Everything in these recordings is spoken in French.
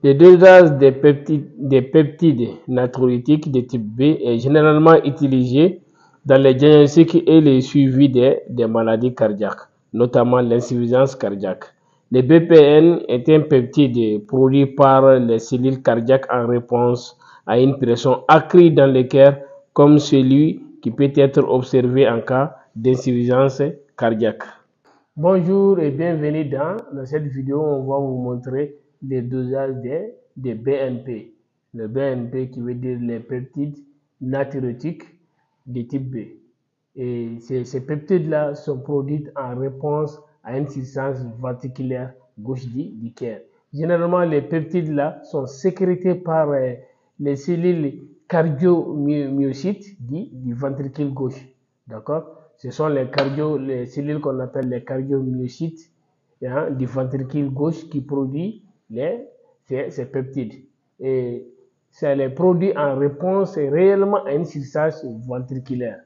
Le dosage des peptides natriurétiques de type B est généralement utilisé dans les diagnostics et le suivi des maladies cardiaques, notamment l'insuffisance cardiaque. Le BPN est un peptide produit par les cellules cardiaques en réponse à une pression accrue dans le cœur, comme celui qui peut être observé en cas d'insuffisance cardiaque. Bonjour et bienvenue dans cette vidéo. On va vous montrer les dosages des BNP. Le BNP qui veut dire les peptides natriurétiques de type B. Et ces peptides-là sont produits en réponse à une substance ventriculaire gauche du cœur. Généralement, les peptides-là sont sécrétés par les cellules cardiomyocytes du ventricule gauche. D'accord? Ce sont les cellules qu'on appelle les cardiomyocytes du ventricule gauche qui produit ces peptides. Et ça les produit en réponse réellement à une substance ventriculaire.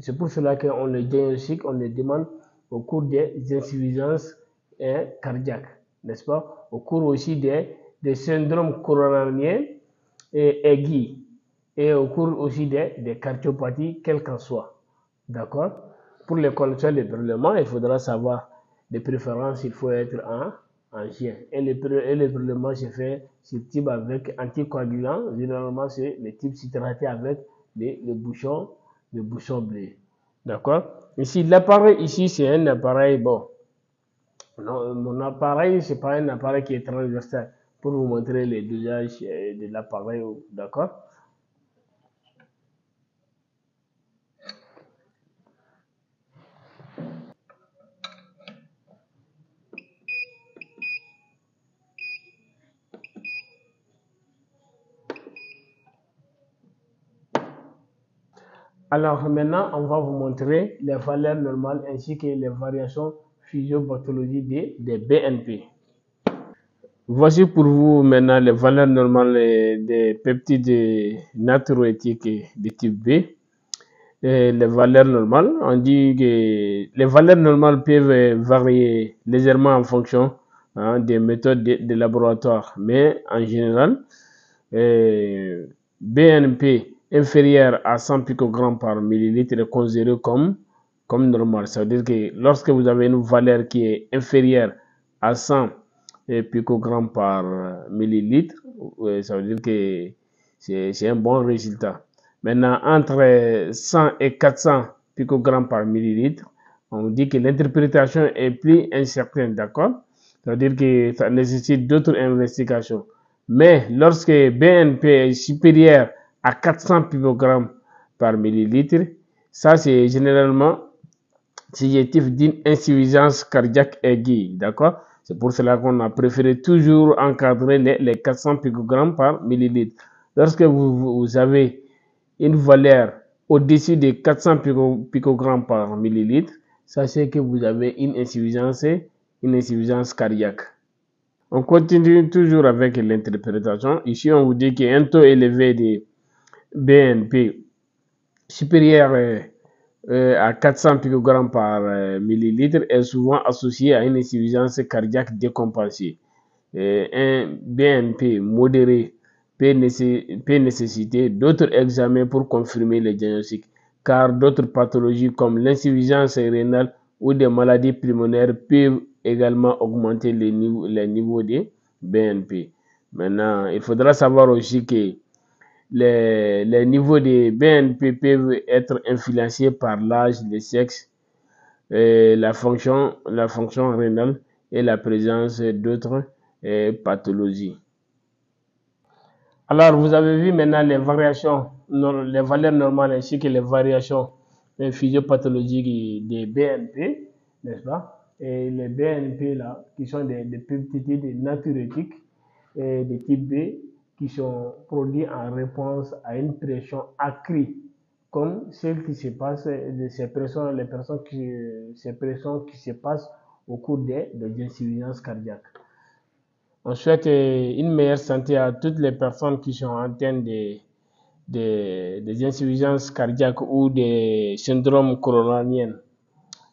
C'est pour cela qu'on le diagnostique, on le demande au cours des insuffisances cardiaques, n'est-ce pas? Au cours aussi des syndromes coronariens aigus et au cours aussi des cardiopathies, quelles qu'en soient. D'accord? Pour les conditions de brûlement, il faudra savoir de préférence, il faut être en chien. Et le brûlement se fait sur type avec anticoagulant. Généralement, c'est le type citraté avec le bouchon bleu. D'accord? Ici, l'appareil, ici, c'est un appareil, bon. Non, mon appareil, c'est pas un appareil qui est transversal pour vous montrer les dosages de l'appareil. D'accord? Alors maintenant, on va vous montrer les valeurs normales ainsi que les variations physiopathologiques des BNP. Voici pour vous maintenant les valeurs normales des peptides natriurétiques de type B. Et les valeurs normales, on dit que les valeurs normales peuvent varier légèrement en fonction des méthodes de laboratoire, mais en général, BNP inférieur à 100 picogrammes par millilitre est considéré comme normal. Ça veut dire que lorsque vous avez une valeur qui est inférieure à 100 picogrammes par millilitre, ça veut dire que c'est un bon résultat. Maintenant, entre 100 et 400 picogrammes par millilitre, on dit que l'interprétation est plus incertaine, d'accord? Ça veut dire que ça nécessite d'autres investigations. Mais lorsque BNP est supérieur à 400 picogrammes par millilitre, ça c'est généralement suggestif d'une insuffisance cardiaque aiguë, d'accord? C'est pour cela qu'on a préféré toujours encadrer les 400 picogrammes par millilitre. Lorsque vous avez une valeur au-dessus de 400 picogrammes par millilitre, sachez que vous avez une insuffisance cardiaque. On continue toujours avec l'interprétation. Ici, on vous dit qu'un taux élevé de BNP supérieur à 400 picogrammes par millilitre est souvent associé à une insuffisance cardiaque décompensée. Un BNP modéré peut nécessiter d'autres examens pour confirmer le diagnostic, car d'autres pathologies comme l'insuffisance rénale ou des maladies pulmonaires peuvent également augmenter les niveaux de BNP. Maintenant, il faudra savoir aussi que les niveaux de BNP peuvent être influencés par l'âge, le sexe, la fonction rénale et la présence d'autres pathologies. Alors, vous avez vu maintenant les variations, les valeurs normales ainsi que les variations physiopathologiques des BNP, n'est-ce pas? Et les BNP là, qui sont des peptides natriurétiques de type B, qui sont produits en réponse à une pression accrue, comme celle qui se passe de ces pressions qui se passent au cours des insuffisances cardiaques. On souhaite une meilleure santé à toutes les personnes qui sont atteintes des insuffisances cardiaques ou des syndromes coronariens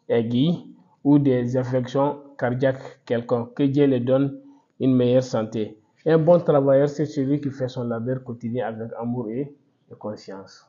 aigus ou des affections cardiaques quelconques. Que Dieu les donne une meilleure santé. Un bon travailleur, c'est celui qui fait son labeur quotidien avec amour et conscience.